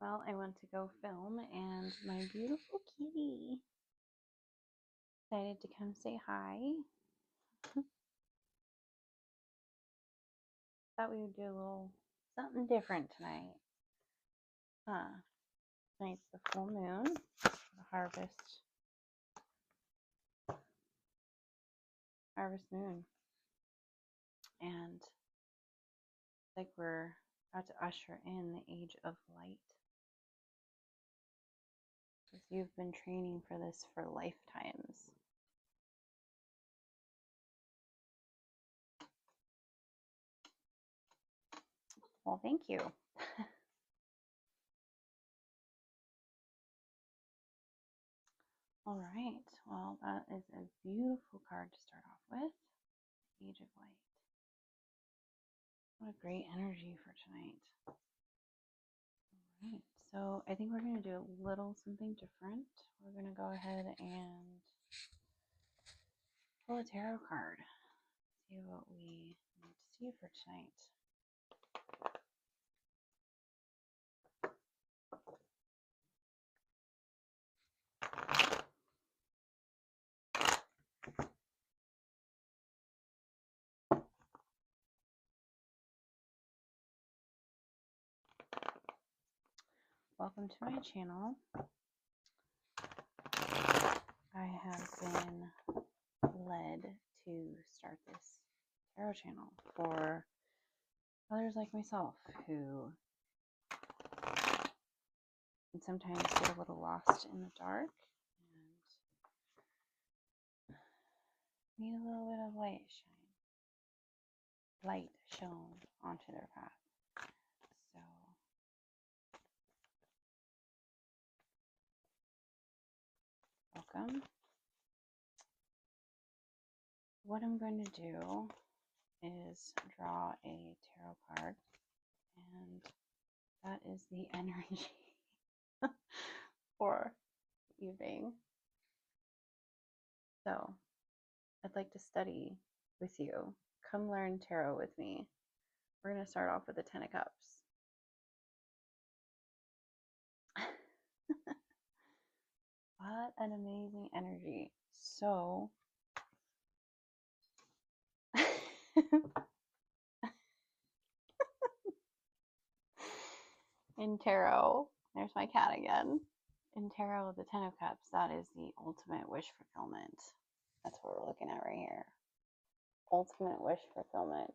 Well, I went to go film, and my beautiful kitty decided to come say hi. Thought we would do a little something different tonight. Tonight's the full moon, the harvest moon. And it's like we're about to usher in the age of light. Because you've been training for this for lifetimes. Well, thank you. All right. Well, that is a beautiful card to start off with. Age of Light. What a great energy for tonight. All right. So I think we're going to do a little something different. We're going to go ahead and pull a tarot card. See what we need to see for tonight. Welcome to my channel. I have been led to start this tarot channel for others like myself who can sometimes get a little lost in the dark and need a little bit of light shown onto their path. So welcome. What I'm going to do is draw a tarot card, and that is the energy for the evening. So I'd like to study with you. Come learn tarot with me. We're going to start off with the Ten of Cups. What an amazing energy. So in tarot, there's my cat again. In tarot, the Ten of Cups, that is the ultimate wish fulfillment. That's what we're looking at right here. Ultimate wish fulfillment.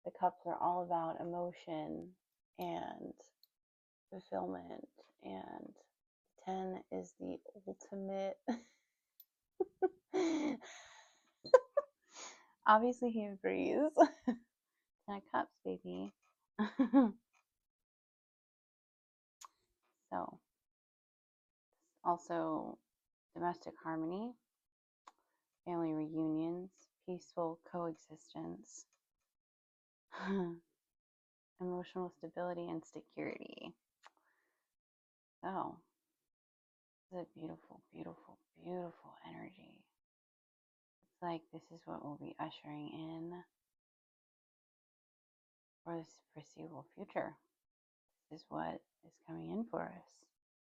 The cups are all about emotion and fulfillment, and 10 is the ultimate. Obviously, he agrees. 10 of Cups, baby. So, also domestic harmony, family reunions, peaceful coexistence, emotional stability and security. So, this is a beautiful, beautiful, beautiful energy. It's like this is what we'll be ushering in for this foreseeable future. This is what is coming in for us.